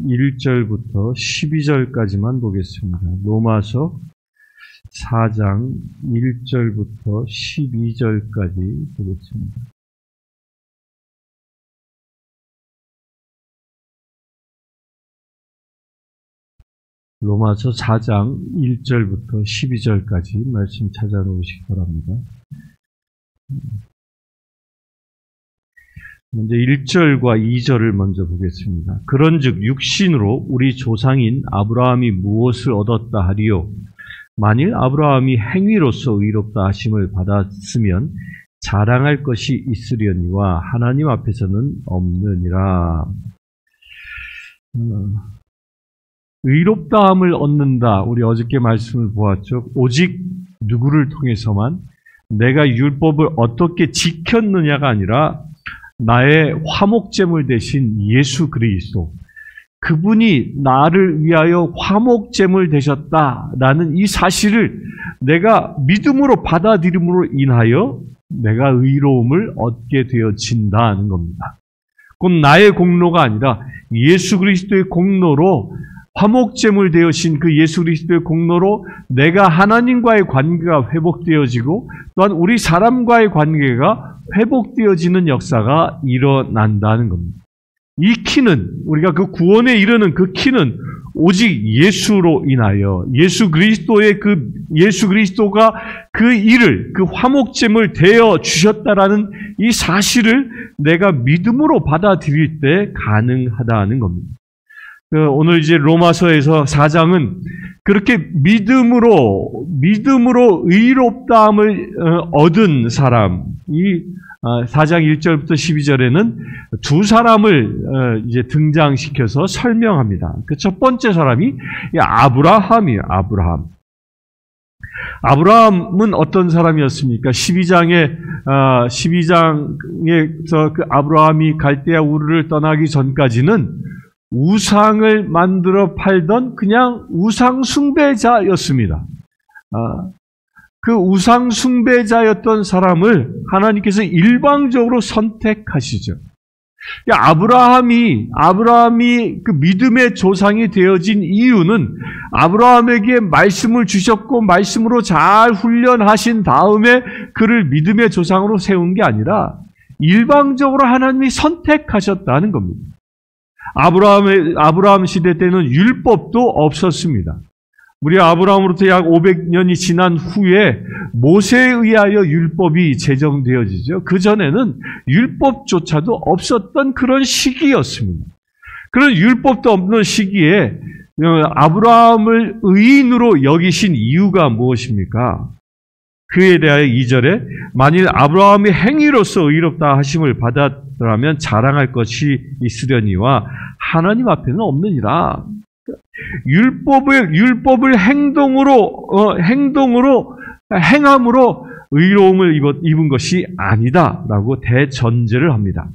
1절부터 12절까지만 보겠습니다. 로마서 4장 1절부터 12절까지 보겠습니다. 로마서 4장 1절부터 12절까지 말씀 찾아놓으시기 바랍니다. 먼저 1절과 2절을 먼저 보겠습니다. 그런즉 육신으로 우리 조상인 아브라함이 무엇을 얻었다 하리요? 만일 아브라함이 행위로서 의롭다 하심을 받았으면 자랑할 것이 있으려니와 하나님 앞에서는 없느니라. 의롭다함을 얻는다. 우리 어저께 말씀을 보았죠. 오직 누구를 통해서만? 내가 율법을 어떻게 지켰느냐가 아니라 나의 화목제물 되신 예수 그리스도, 그분이 나를 위하여 화목제물 되셨다라는 이 사실을 내가 믿음으로 받아들임으로 인하여 내가 의로움을 얻게 되어진다는 겁니다. 그건 나의 공로가 아니라 예수 그리스도의 공로로, 화목제물 되어진 그 예수 그리스도의 공로로 내가 하나님과의 관계가 회복되어지고 또한 우리 사람과의 관계가 회복되어지는 역사가 일어난다는 겁니다. 이 키는, 우리가 그 구원에 이르는 그 키는 오직 예수로 인하여, 예수 그리스도가 그 일을, 그 화목제물 되어 주셨다라는 이 사실을 내가 믿음으로 받아들일 때 가능하다는 겁니다. 오늘 이제 로마서에서 4장은 그렇게 믿음으로 의롭다함을 얻은 사람, 이 4장 1절부터 12절에는 두 사람을 이제 등장시켜서 설명합니다. 그 첫 번째 사람이 아브라함이에요. 아브라함은 어떤 사람이었습니까? 12장에서 그 아브라함이 갈대아 우르를 떠나기 전까지는 우상을 만들어 팔던 그냥 우상 숭배자였습니다. 그 우상 숭배자였던 사람을 하나님께서 일방적으로 선택하시죠. 아브라함이 그 믿음의 조상이 되어진 이유는 아브라함에게 말씀을 주셨고 말씀으로 잘 훈련하신 다음에 그를 믿음의 조상으로 세운 게 아니라 일방적으로 하나님이 선택하셨다는 겁니다. 아브라함 시대 때는 율법도 없었습니다. 우리 아브라함으로부터 약 500년이 지난 후에 모세에 의하여 율법이 제정되어지죠. 그 전에는 율법조차도 없었던 그런 시기였습니다. 그런 율법도 없는 시기에 아브라함을 의인으로 여기신 이유가 무엇입니까? 그에 대하여 2절에 만일 아브라함이 행위로서 의롭다 하심을 받았더라면 자랑할 것이 있으려니와 하나님 앞에는 없느니라. 율법을 행함으로 의로움을 입은 것이 아니다라고 대전제를 합니다.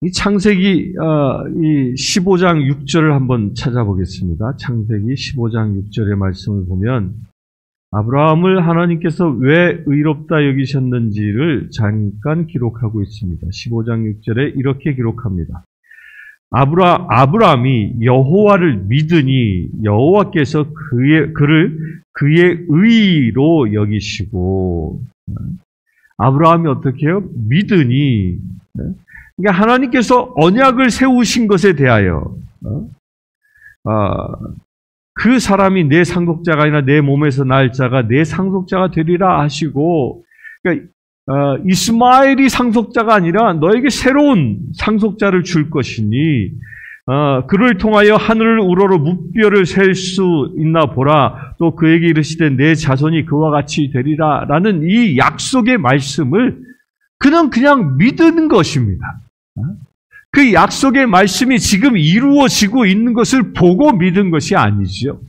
이 창세기 15장 6절을 한번 찾아보겠습니다. 창세기 15장 6절의 말씀을 보면 아브라함을 하나님께서 왜 의롭다 여기셨는지를 잠깐 기록하고 있습니다. 15장 6절에 이렇게 기록합니다. 아브라함이 여호와를 믿으니 여호와께서 그를 그의 의로 여기시고, 아브라함이 어떻게 해요? 믿으니, 그러니까 하나님께서 언약을 세우신 것에 대하여 그 사람이 내 상속자가 아니라 내 몸에서 날 자가 내 상속자가 되리라 하시고, 그러니까 이스마엘이 상속자가 아니라 너에게 새로운 상속자를 줄 것이니 그를 통하여 하늘을 우러러 무뼈를 셀 수 있나 보라. 또 그에게 이르시되 내 자손이 그와 같이 되리라 라는 이 약속의 말씀을 그는 그냥 믿는 것입니다. 그 약속의 말씀이 지금 이루어지고 있는 것을 보고 믿은 것이 아니죠.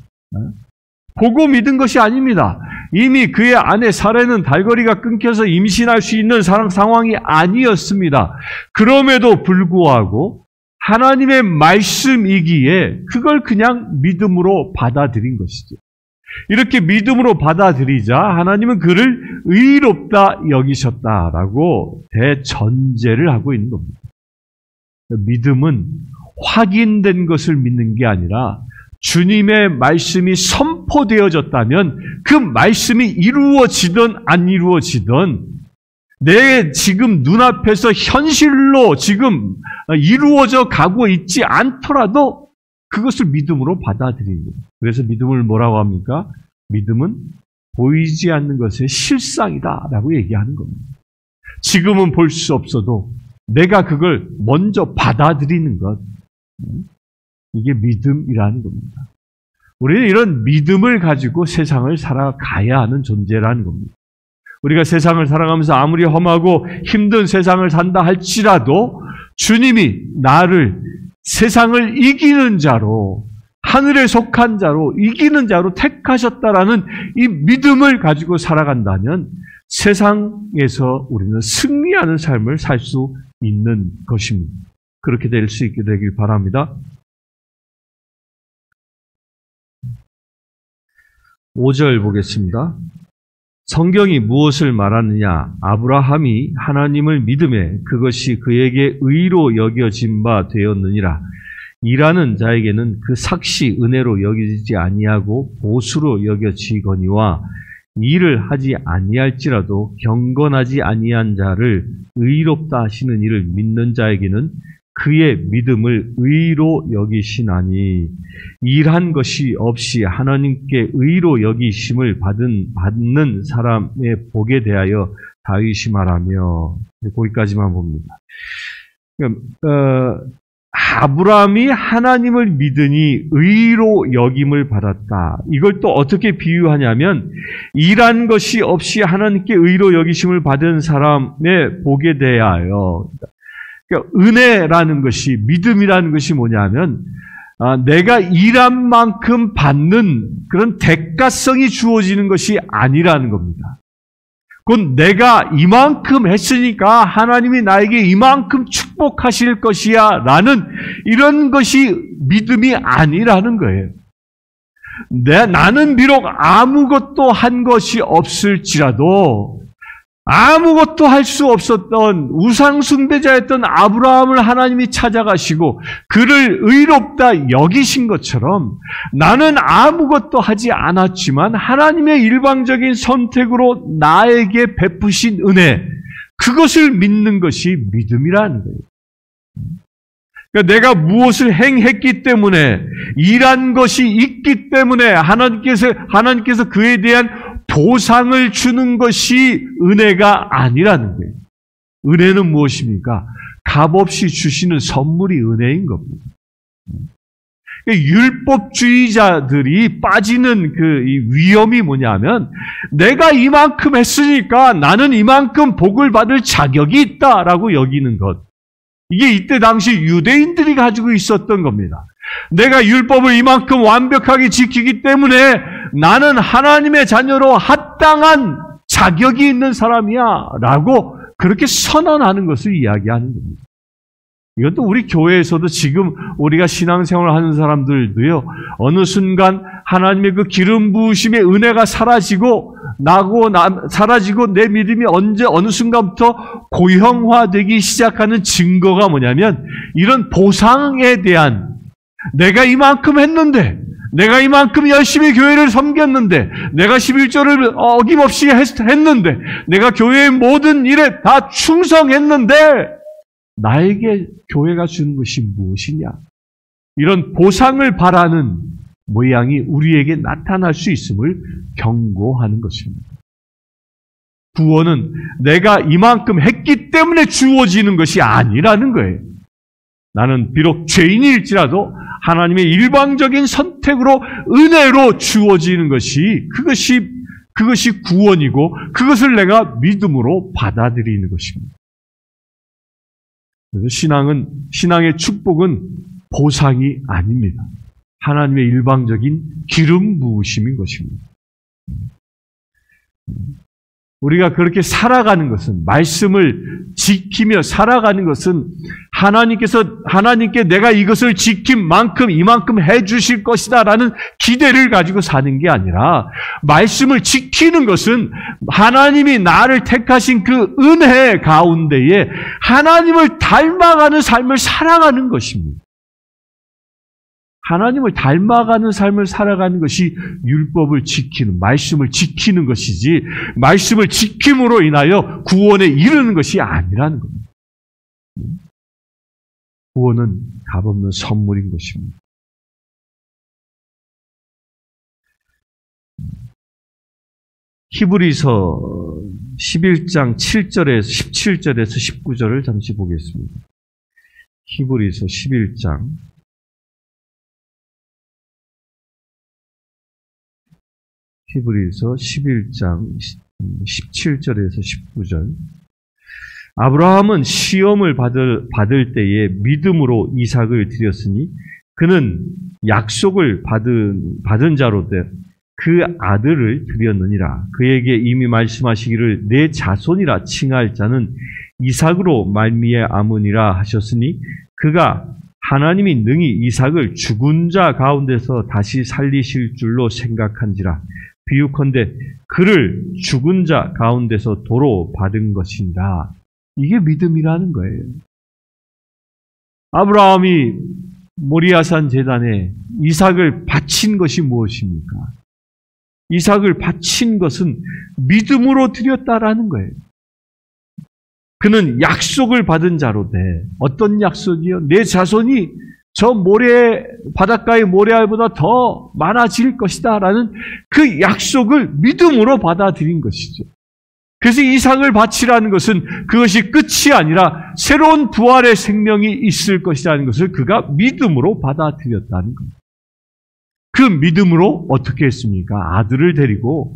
보고 믿은 것이 아닙니다. 이미 그의 아내 사라는 달거리가 끊겨서 임신할 수 있는 상황이 아니었습니다. 그럼에도 불구하고 하나님의 말씀이기에 그걸 그냥 믿음으로 받아들인 것이죠. 이렇게 믿음으로 받아들이자 하나님은 그를 의롭다 여기셨다라고 대전제를 하고 있는 겁니다. 믿음은 확인된 것을 믿는 게 아니라 주님의 말씀이 선포되어졌다면 그 말씀이 이루어지든 안 이루어지든 내 지금 눈앞에서 현실로 지금 이루어져 가고 있지 않더라도 그것을 믿음으로 받아들이는 거예요. 그래서 믿음을 뭐라고 합니까? 믿음은 보이지 않는 것의 실상이다라고 얘기하는 겁니다. 지금은 볼 수 없어도 내가 그걸 먼저 받아들이는 것, 이게 믿음이라는 겁니다. 우리는 이런 믿음을 가지고 세상을 살아가야 하는 존재라는 겁니다. 우리가 세상을 살아가면서 아무리 험하고 힘든 세상을 산다 할지라도 주님이 나를 세상을 이기는 자로, 하늘에 속한 자로, 이기는 자로 택하셨다라는 이 믿음을 가지고 살아간다면 세상에서 우리는 승리하는 삶을 살 수 있는 것입니다. 그렇게 될 수 있게 되길 바랍니다. 5절 보겠습니다. 성경이 무엇을 말하느냐? 아브라함이 하나님을 믿음에 그것이 그에게 의로 여겨진 바 되었느니라. 일하는 자에게는 그 삭시 은혜로 여기지 아니하고 보수로 여겨지거니와 일을 하지 아니할지라도 경건하지 아니한 자를 의롭다 하시는 이를 믿는 자에게는 그의 믿음을 의로 여기시나니 일한 것이 없이 하나님께 의로 여기심을 받는 사람의 복에 대하여 다윗이 말하며, 거기까지만 봅니다. 아브라함이 하나님을 믿으니 의로 여김을 받았다. 이걸 또 어떻게 비유하냐면 일한 것이 없이 하나님께 의로 여기심을 받은 사람의 복에 대하여, 그러니까 은혜라는 것이, 믿음이라는 것이 뭐냐면 내가 일한 만큼 받는 그런 대가성이 주어지는 것이 아니라는 겁니다. 곧 내가 이만큼 했으니까 하나님이 나에게 이만큼 축복하실 것이야 라는 이런 것이 믿음이 아니라는 거예요. 나는 비록 아무것도 한 것이 없을지라도 아무것도 할 수 없었던 우상숭배자였던 아브라함을 하나님이 찾아가시고 그를 의롭다 여기신 것처럼 나는 아무것도 하지 않았지만 하나님의 일방적인 선택으로 나에게 베푸신 은혜, 그것을 믿는 것이 믿음이라는 거예요. 그러니까 내가 무엇을 행했기 때문에, 일한 것이 있기 때문에 하나님께서 그에 대한 보상을 주는 것이 은혜가 아니라는 거예요. 은혜는 무엇입니까? 값없이 주시는 선물이 은혜인 겁니다. 율법주의자들이 빠지는 그 위험이 뭐냐면 내가 이만큼 했으니까 나는 이만큼 복을 받을 자격이 있다라고 여기는 것. 이게 이때 당시 유대인들이 가지고 있었던 겁니다. 내가 율법을 이만큼 완벽하게 지키기 때문에 나는 하나님의 자녀로 합당한 자격이 있는 사람이야 라고 그렇게 선언하는 것을 이야기하는 겁니다. 이것도 우리 교회에서도 지금 우리가 신앙생활을 하는 사람들도요, 어느 순간 하나님의 그 기름 부으심의 은혜가 사라지고 내 믿음이 어느 순간부터 고형화되기 시작하는 증거가 뭐냐면 이런 보상에 대한, 내가 이만큼 했는데, 내가 이만큼 열심히 교회를 섬겼는데, 내가 11조를 어김없이 했는데, 내가 교회의 모든 일에 다 충성했는데 나에게 교회가 주는 것이 무엇이냐? 이런 보상을 바라는 모양이 우리에게 나타날 수 있음을 경고하는 것입니다. 구원은 내가 이만큼 했기 때문에 주어지는 것이 아니라는 거예요. 나는 비록 죄인일지라도 하나님의 일방적인 선택으로 은혜로 주어지는 것이 그것이 구원이고 그것을 내가 믿음으로 받아들이는 것입니다. 그래서 신앙의 축복은 보상이 아닙니다. 하나님의 일방적인 기름 부으심인 것입니다. 우리가 그렇게 살아가는 것은, 말씀을 지키며 살아가는 것은 하나님께 내가 이것을 지킨 만큼 이만큼 해주실 것이다 라는 기대를 가지고 사는 게 아니라, 말씀을 지키는 것은 하나님이 나를 택하신 그 은혜 가운데에 하나님을 닮아가는 삶을 살아가는 것입니다. 하나님을 닮아가는 삶을 살아가는 것이 율법을 지키는, 말씀을 지키는 것이지, 말씀을 지킴으로 인하여 구원에 이르는 것이 아니라는 겁니다. 구원은 값없는 선물인 것입니다. 히브리서 11장 7절에서 17절에서 19절을 잠시 보겠습니다. 히브리서 11장 17절에서 19절. 아브라함은 시험을 받을 때에 믿음으로 이삭을 드렸으니 그는 약속을 받은 자로 그 아들을 드렸느니라. 그에게 이미 말씀하시기를 내 자손이라 칭할 자는 이삭으로 말미암으니라 하셨으니 그가 하나님이 능히 이삭을 죽은 자 가운데서 다시 살리실 줄로 생각한지라. 비유컨대 그를 죽은 자 가운데서 도로 받은 것이니라. 이게 믿음이라는 거예요. 아브라함이 모리아산 제단에 이삭을 바친 것이 무엇입니까? 이삭을 바친 것은 믿음으로 드렸다라는 거예요. 그는 약속을 받은 자로 돼. 어떤 약속이요? 내 자손이 저 바닷가의 모래알보다 더 많아질 것이다 라는 그 약속을 믿음으로 받아들인 것이죠. 그래서 이삭을 바치라는 것은 그것이 끝이 아니라 새로운 부활의 생명이 있을 것이라는 것을 그가 믿음으로 받아들였다는 겁니다. 그 믿음으로 어떻게 했습니까? 아들을 데리고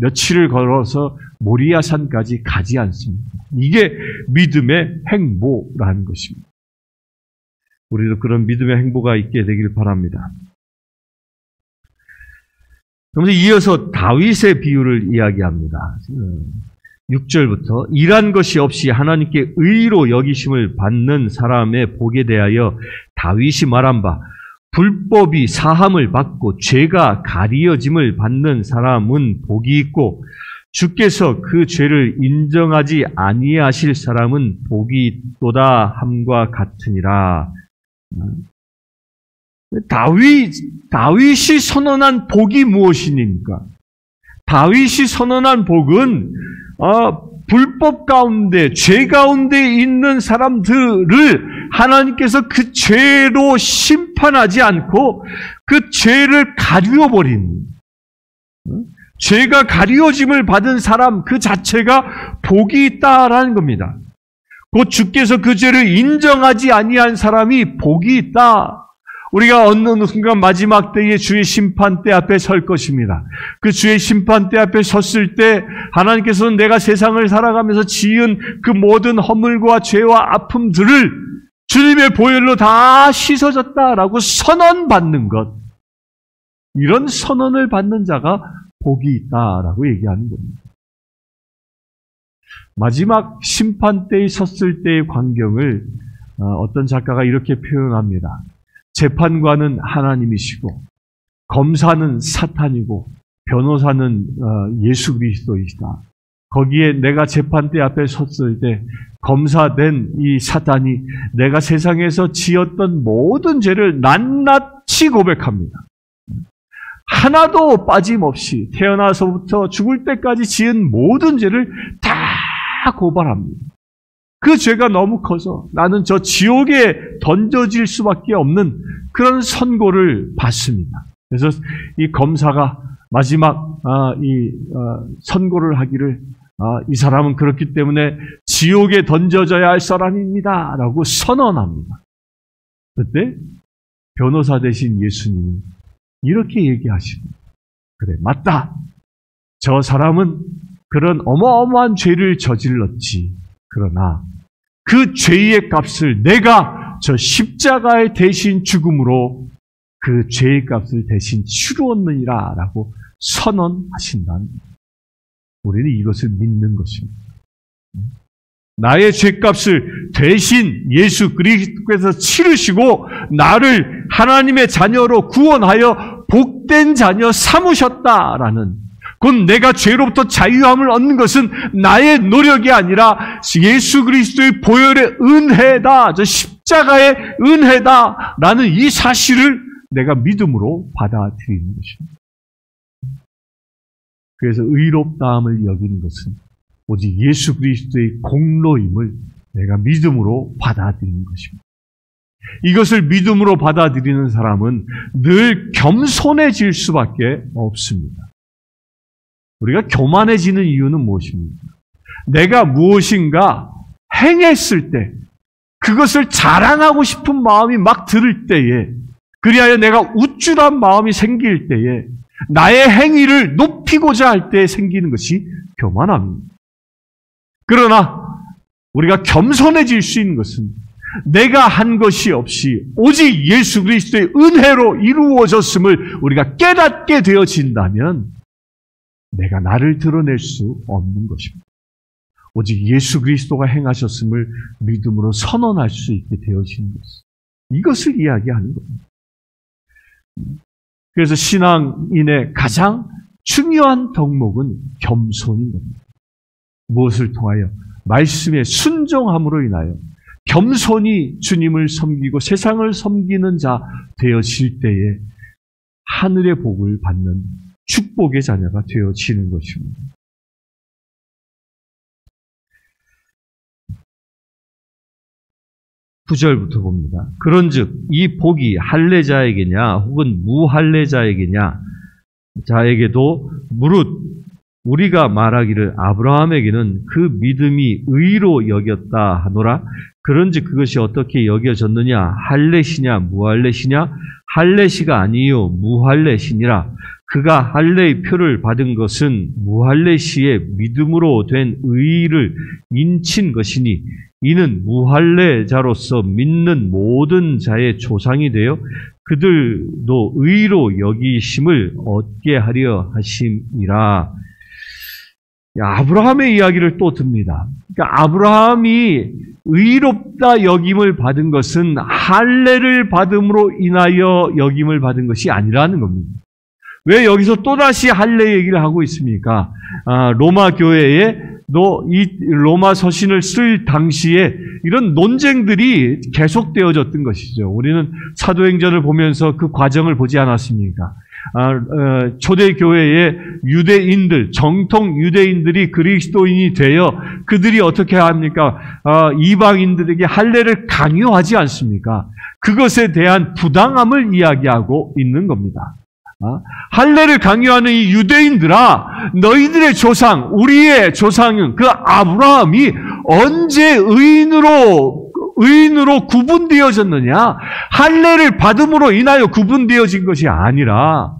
며칠을 걸어서 모리아산까지 가지 않습니다. 이게 믿음의 행보라는 것입니다. 우리도 그런 믿음의 행보가 있게 되길 바랍니다. 그러면서 이어서 다윗의 비유를 이야기합니다. 6절부터 일한 것이 없이 하나님께 의로 여기심을 받는 사람의 복에 대하여 다윗이 말한 바 불법이 사함을 받고 죄가 가리어짐을 받는 사람은 복이 있고 주께서 그 죄를 인정하지 아니하실 사람은 복이 있도다 함과 같으니라. 다윗이 선언한 복이 무엇입니까? 다윗이 선언한 복은 불법 가운데, 죄 가운데 있는 사람들을 하나님께서 그 죄로 심판하지 않고 그 죄를 가리워버린, 죄가 가리워짐을 받은 사람 그 자체가 복이 있다라는 겁니다. 곧 주께서 그 죄를 인정하지 아니한 사람이 복이 있다. 우리가 어느 순간 마지막 때에 주의 심판대 앞에 설 것입니다. 그 주의 심판대 앞에 섰을 때 하나님께서는 내가 세상을 살아가면서 지은 그 모든 허물과 죄와 아픔들을 주님의 보혈로 다 씻어졌다라고 선언받는 것. 이런 선언을 받는 자가 복이 있다라고 얘기하는 겁니다. 마지막 심판대에 섰을 때의 광경을 어떤 작가가 이렇게 표현합니다. 재판관은 하나님이시고 검사는 사탄이고 변호사는 예수 그리스도이시다. 거기에 내가 재판대 앞에 섰을 때 검사된 이 사탄이 내가 세상에서 지었던 모든 죄를 낱낱이 고백합니다. 하나도 빠짐없이 태어나서부터 죽을 때까지 지은 모든 죄를 다 고발합니다. 그 죄가 너무 커서 나는 저 지옥에 던져질 수밖에 없는 그런 선고를 받습니다. 그래서 이 검사가 마지막 선고를 하기를 이 사람은 그렇기 때문에 지옥에 던져져야 할 사람입니다 라고 선언합니다. 그때 변호사 되신 예수님이 이렇게 얘기하십니다. 그래, 맞다. 저 사람은 그런 어마어마한 죄를 저질렀지. 그러나 그 죄의 값을 내가 저 십자가의 대신 죽음으로 그 죄의 값을 대신 치루었느니라 라고 선언하신다는 겁니다. 우리는 이것을 믿는 것입니다. 나의 죄값을 대신 예수 그리스도께서 치르시고 나를 하나님의 자녀로 구원하여 복된 자녀 삼으셨다라는, 곧 내가 죄로부터 자유함을 얻는 것은 나의 노력이 아니라 예수 그리스도의 보혈의 은혜다, 저 십자가의 은혜다라는 이 사실을 내가 믿음으로 받아들이는 것입니다. 그래서 의롭다함을 여기는 것은 오직 예수 그리스도의 공로임을 내가 믿음으로 받아들이는 것입니다. 이것을 믿음으로 받아들이는 사람은 늘 겸손해질 수밖에 없습니다. 우리가 교만해지는 이유는 무엇입니까? 내가 무엇인가 행했을 때 그것을 자랑하고 싶은 마음이 막 들을 때에, 그리하여 내가 우쭐한 마음이 생길 때에, 나의 행위를 높이고자 할 때 생기는 것이 교만함입니다. 그러나 우리가 겸손해질 수 있는 것은 내가 한 것이 없이 오직 예수 그리스도의 은혜로 이루어졌음을 우리가 깨닫게 되어진다면 내가 나를 드러낼 수 없는 것입니다. 오직 예수 그리스도가 행하셨음을 믿음으로 선언할 수 있게 되어지는 것. 이것을 이야기하는 겁니다. 그래서 신앙인의 가장 중요한 덕목은 겸손인 겁니다. 무엇을 통하여? 말씀의 순종함으로 인하여 겸손히 주님을 섬기고 세상을 섬기는 자 되어질 때에 하늘의 복을 받는 축복의 자녀가 되어지는 것입니다. (9절부터) 봅니다. 그런즉 이 복이 할례자에게냐 혹은 무할례자에게냐 자에게도 무릇 우리가 말하기를 아브라함에게는 그 믿음이 의로 여겼다 하노라. 그런즉 그것이 어떻게 여겨졌느냐? 할례시냐 무할례시냐? 할례시가 아니요 무할례시니라. 그가 할례의 표를 받은 것은 무할례시의 믿음으로 된 의를 인친 것이니 이는 무할례자로서 믿는 모든 자의 조상이 되어 그들도 의로 여기심을 얻게 하려 하심이라. 아브라함의 이야기를 또 듭니다. 그러니까 아브라함이 의롭다 여김을 받은 것은 할례를 받음으로 인하여 여김을 받은 것이 아니라는 겁니다. 왜 여기서 또다시 할례 얘기를 하고 있습니까? 로마 교회에 이 로마 서신을 쓸 당시에 이런 논쟁들이 계속되어졌던 것이죠. 우리는 사도행전을 보면서 그 과정을 보지 않았습니까? 초대교회의 유대인들, 정통 유대인들이 그리스도인이 되어 그들이 어떻게 합니까? 이방인들에게 할례를 강요하지 않습니까? 그것에 대한 부당함을 이야기하고 있는 겁니다. 할례를 강요하는 이 유대인들아, 너희들의 조상, 우리의 조상은 그 아브라함이 언제 의인으로 구분되어졌느냐? 할례를 받음으로 인하여 구분되어진 것이 아니라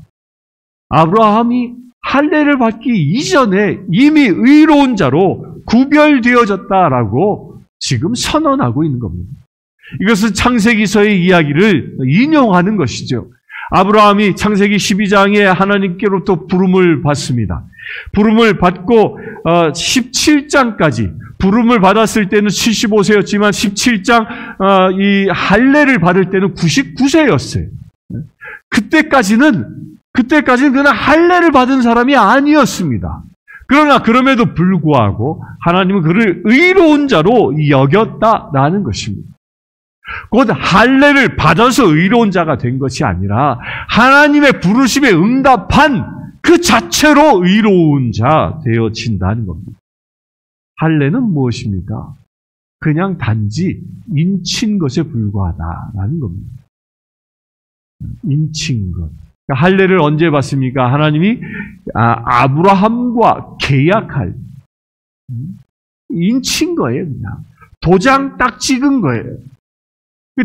아브라함이 할례를 받기 이전에 이미 의로운 자로 구별되어졌다라고 지금 선언하고 있는 겁니다. 이것은 창세기서의 이야기를 인용하는 것이죠. 아브라함이 창세기 12장에 하나님께로부터 부름을 받습니다. 부름을 받고 17장까지 부름을 받았을 때는 75세였지만 17장 이 할례를 받을 때는 99세였어요. 그때까지는 그는 할례를 받은 사람이 아니었습니다. 그러나 그럼에도 불구하고 하나님은 그를 의로운 자로 여겼다라는 것입니다. 곧 할례를 받아서 의로운 자가 된 것이 아니라 하나님의 부르심에 응답한 그 자체로 의로운 자 되어진다는 겁니다. 할례는 무엇입니까? 그냥 단지 인친 것에 불과하다라는 겁니다. 인친 것. 그러니까 할례를 언제 받습니까? 하나님이 아브라함과 계약할 인친 거예요. 그냥 도장 딱 찍은 거예요.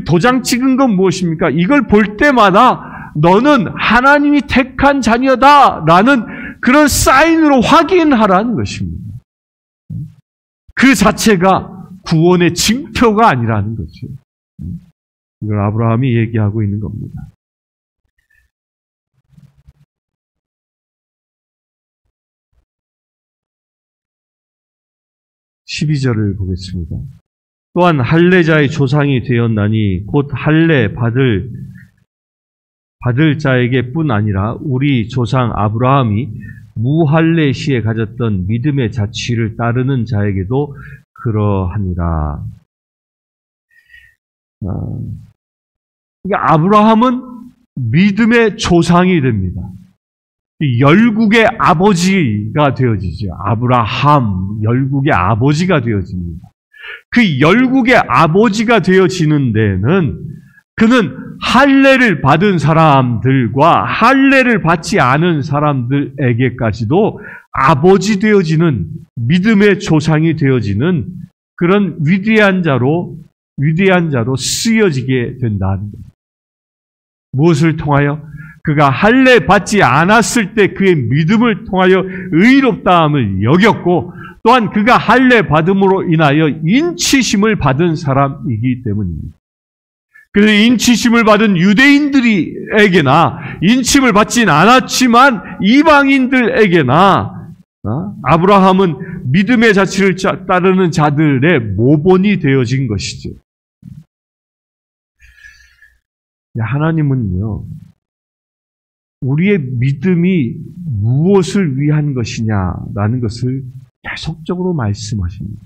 도장 찍은 건 무엇입니까? 이걸 볼 때마다 너는 하나님이 택한 자녀다라는 그런 사인으로 확인하라는 것입니다. 그 자체가 구원의 징표가 아니라는 거죠. 이걸 아브라함이 얘기하고 있는 겁니다. 12절을 보겠습니다. 또한 할례자의 조상이 되었나니 곧 할례 받을 자에게 뿐 아니라 우리 조상 아브라함이 무할례 시에 가졌던 믿음의 자취를 따르는 자에게도 그러하니라. 그러니까 아브라함은 믿음의 조상이 됩니다. 열국의 아버지가 되어지죠. 아브라함, 열국의 아버지가 되어집니다. 그 열국의 아버지가 되어지는 데는 그는 할례를 받은 사람들과 할례를 받지 않은 사람들에게까지도 아버지 되어지는 믿음의 조상이 되어지는 그런 위대한 자로 쓰여지게 된다는 겁니다. 무엇을 통하여? 그가 할례 받지 않았을 때 그의 믿음을 통하여 의롭다함을 여겼고 또한 그가 할례 받음으로 인하여 인치심을 받은 사람이기 때문입니다. 그래서 인치심을 받은 유대인들에게나 인침을 받진 않았지만 이방인들에게나 아브라함은 믿음의 자취를 따르는 자들의 모본이 되어진 것이죠. 하나님은요, 우리의 믿음이 무엇을 위한 것이냐라는 것을 계속적으로 말씀하십니다.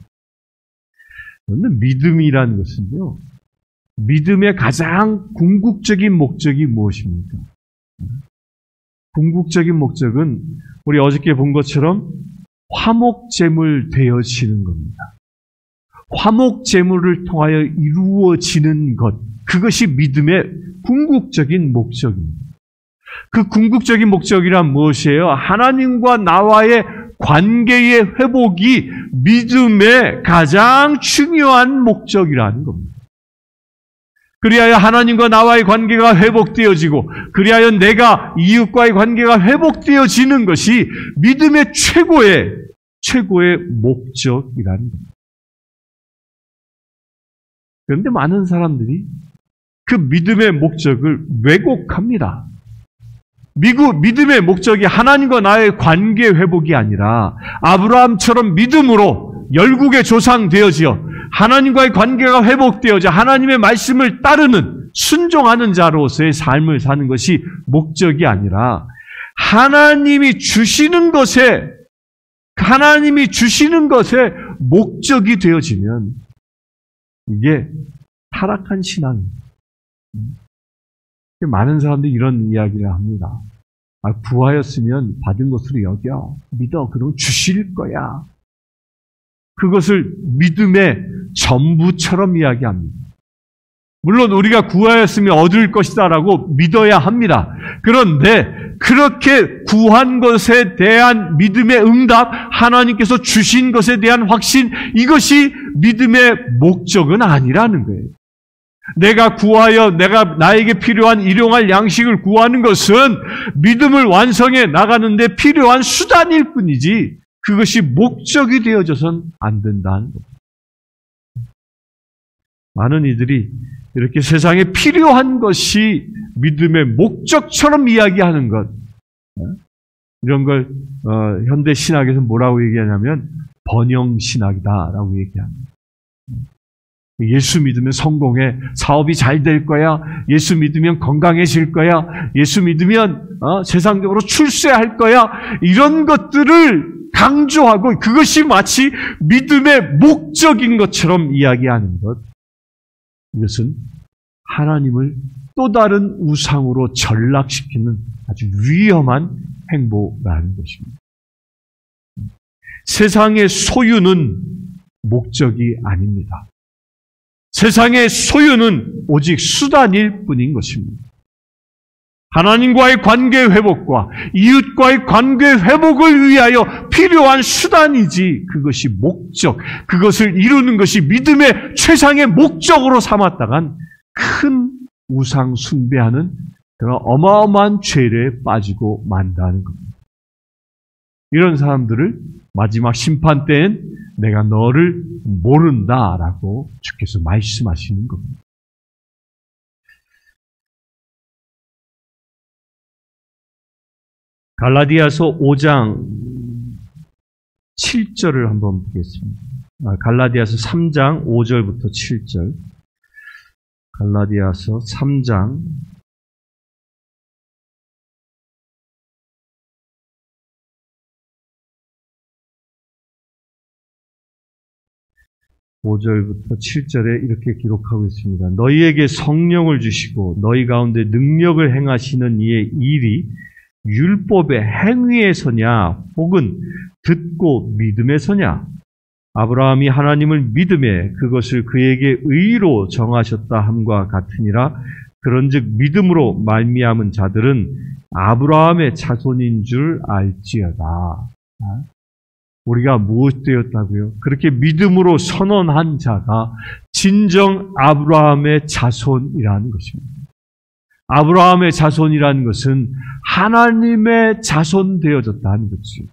그런데 믿음이라는 것은요, 믿음의 가장 궁극적인 목적이 무엇입니까? 궁극적인 목적은 우리 어저께 본 것처럼 화목제물 되어지는 겁니다. 화목제물을 통하여 이루어지는 것, 그것이 믿음의 궁극적인 목적입니다. 그 궁극적인 목적이란 무엇이에요? 하나님과 나와의 관계의 회복이 믿음의 가장 중요한 목적이라는 겁니다. 그리하여 하나님과 나와의 관계가 회복되어지고 그리하여 내가 이웃과의 관계가 회복되어지는 것이 믿음의 최고의 목적이라는 겁니다. 그런데 많은 사람들이 그 믿음의 목적을 왜곡합니다. 믿음의 목적이 하나님과 나의 관계 회복이 아니라 아브라함처럼 믿음으로 열국의 조상 되어지어 하나님과의 관계가 회복되어져 하나님의 말씀을 따르는 순종하는 자로서의 삶을 사는 것이 목적이 아니라 하나님이 주시는 것에 목적이 되어지면 이게 타락한 신앙입니다. 많은 사람들이 이런 이야기를 합니다. 구하였으면 받은 것으로 여겨. 믿어. 그럼 주실 거야. 그것을 믿음의 전부처럼 이야기합니다. 물론 우리가 구하였으면 얻을 것이다라고 믿어야 합니다. 그런데 그렇게 구한 것에 대한 믿음의 응답, 하나님께서 주신 것에 대한 확신, 이것이 믿음의 목적은 아니라는 거예요. 내가 구하여 나에게 필요한 일용할 양식을 구하는 것은 믿음을 완성해 나가는데 필요한 수단일 뿐이지 그것이 목적이 되어져선 안 된다는 겁니다. 많은 이들이 이렇게 세상에 필요한 것이 믿음의 목적처럼 이야기하는 것, 이런 걸 현대 신학에서 뭐라고 얘기하냐면 번영신학이다라고 얘기합니다. 예수 믿으면 성공해, 사업이 잘 될 거야, 예수 믿으면 건강해질 거야, 예수 믿으면 세상적으로 출세할 거야, 이런 것들을 강조하고 그것이 마치 믿음의 목적인 것처럼 이야기하는 것, 이것은 하나님을 또 다른 우상으로 전락시키는 아주 위험한 행보라는 것입니다. 세상의 소유는 목적이 아닙니다. 세상의 소유는 오직 수단일 뿐인 것입니다. 하나님과의 관계 회복과 이웃과의 관계 회복을 위하여 필요한 수단이지 그것이 목적, 그것을 이루는 것이 믿음의 최상의 목적으로 삼았다간 큰 우상 숭배하는 그런 어마어마한 죄에 빠지고 만다는 겁니다. 이런 사람들을 마지막 심판 때엔 내가 너를 모른다라고 주께서 말씀하시는 겁니다. 갈라디아서 5장 7절을 한번 보겠습니다. 갈라디아서 3장 5절부터 7절. 갈라디아서 3장 5절부터 7절에 이렇게 기록하고 있습니다. 너희에게 성령을 주시고 너희 가운데 능력을 행하시는 이의 일이 율법의 행위에서냐 혹은 듣고 믿음에서냐? 아브라함이 하나님을 믿음에 그것을 그에게 의로 정하셨다 함과 같으니라. 그런즉 믿음으로 말미암은 자들은 아브라함의 자손인 줄 알지어다. 우리가 무엇 되었다고요? 그렇게 믿음으로 선언한 자가 진정 아브라함의 자손이라는 것입니다. 아브라함의 자손이라는 것은 하나님의 자손 되어졌다는 것이죠.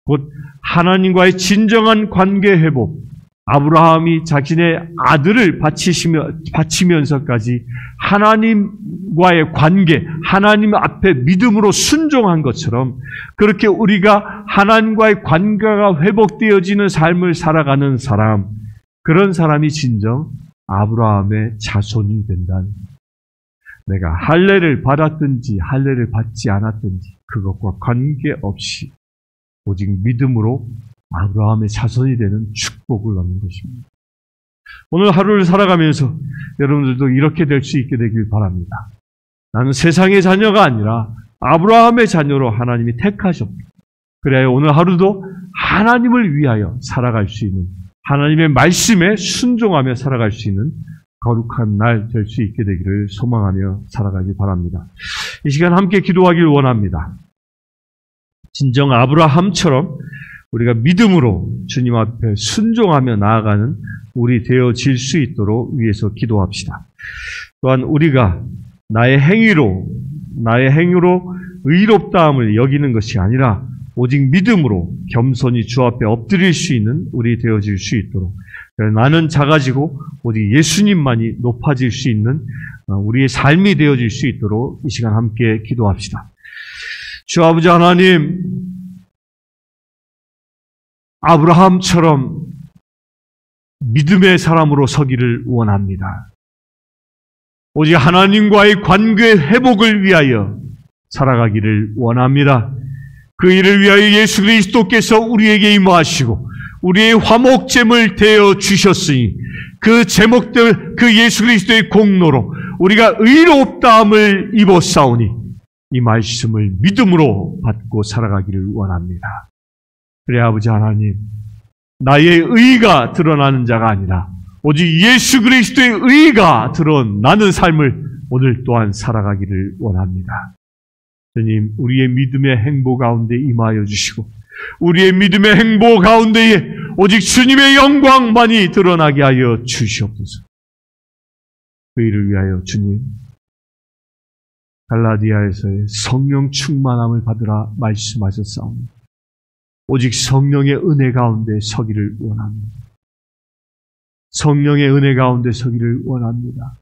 곧 하나님과의 진정한 관계 회복, 아브라함이 자신의 아들을 바치면서까지 하나님과의 관계, 하나님 앞에 믿음으로 순종한 것처럼 그렇게 우리가 하나님과의 관계가 회복되어지는 삶을 살아가는 사람, 그런 사람이 진정 아브라함의 자손이 된다는 거예요. 내가 할례를 받았든지 할례를 받지 않았든지 그것과 관계없이 오직 믿음으로 아브라함의 자손이 되는 축복을 얻는 것입니다. 오늘 하루를 살아가면서 여러분들도 이렇게 될 수 있게 되길 바랍니다. 나는 세상의 자녀가 아니라 아브라함의 자녀로 하나님이 택하셨고, 그래야 오늘 하루도 하나님을 위하여 살아갈 수 있는, 하나님의 말씀에 순종하며 살아갈 수 있는 거룩한 날 될 수 있게 되기를 소망하며 살아가기 바랍니다. 이 시간 함께 기도하길 원합니다. 진정 아브라함처럼 우리가 믿음으로 주님 앞에 순종하며 나아가는 우리 되어질 수 있도록 위해서 기도합시다. 또한 우리가 나의 행위로 의롭다함을 여기는 것이 아니라 오직 믿음으로 겸손히 주 앞에 엎드릴 수 있는 우리 되어질 수 있도록, 나는 작아지고 오직 예수님만이 높아질 수 있는 우리의 삶이 되어질 수 있도록 이 시간 함께 기도합시다. 주 아버지 하나님, 아브라함처럼 믿음의 사람으로 서기를 원합니다. 오직 하나님과의 관계 회복을 위하여 살아가기를 원합니다. 그 일을 위하여 예수 그리스도께서 우리에게 임하시고 우리의 화목제물 되어 주셨으니 그 제목들, 그 예수 그리스도의 공로로 우리가 의롭다함을 입었사오니 이 말씀을 믿음으로 받고 살아가기를 원합니다. 그래 아버지 하나님, 나의 의가 드러나는 자가 아니라 오직 예수 그리스도의 의가 드러나는 삶을 오늘 또한 살아가기를 원합니다. 주님, 우리의 믿음의 행보 가운데 임하여 주시고 우리의 믿음의 행보 가운데에 오직 주님의 영광만이 드러나게 하여 주시옵소서. 그 일을 위하여 주님, 갈라디아에서의 성령 충만함을 받으라 말씀하셨사오니 오직 성령의 은혜 가운데 서기를 원합니다. 성령의 은혜 가운데 서기를 원합니다.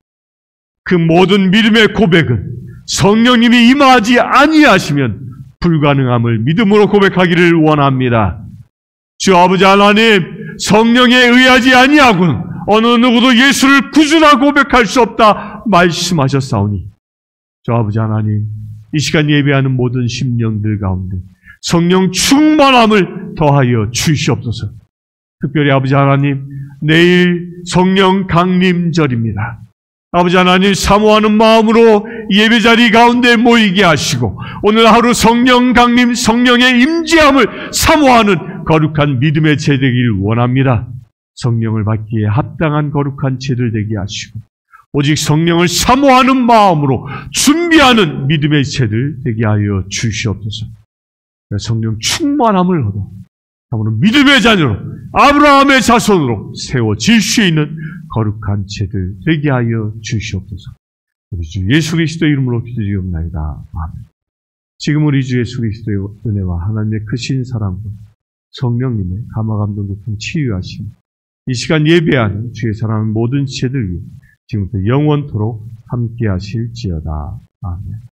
그 모든 믿음의 고백은 성령님이 임하지 아니하시면 불가능함을 믿음으로 고백하기를 원합니다. 주 아버지 하나님, 성령에 의하지 아니하고는 어느 누구도 예수를 구주라 고백할 수 없다 말씀하셨사오니 주 아버지 하나님, 이 시간 예배하는 모든 심령들 가운데 성령 충만함을 더하여 주시옵소서. 특별히 아버지 하나님, 내일 성령 강림절입니다. 아버지 하나님, 사모하는 마음으로 예배자리 가운데 모이게 하시고 오늘 하루 성령 강림, 성령의 임재함을 사모하는 거룩한 믿음의 제되기를 원합니다. 성령을 받기에 합당한 거룩한 제들 되게 하시고 오직 성령을 사모하는 마음으로 준비하는 믿음의 제들 되게 하여 주시옵소서. 성령 충만함을 얻어 참으로 믿음의 자녀로 아브라함의 자손으로 세워질 수 있는 거룩한 제들 되게 하여 주시옵소서. 우리 주 예수 그리스도의 이름으로 기도드리옵나이다. 아멘. 지금 우리 주 예수 그리스도의 은혜와 하나님의 크신 사랑과 성령님의 감화감동 교통 치유하심, 이 시간 예배하는 주의 사랑하는 모든 제들 위해 지금부터 영원토록 함께 하실지어다. 아멘.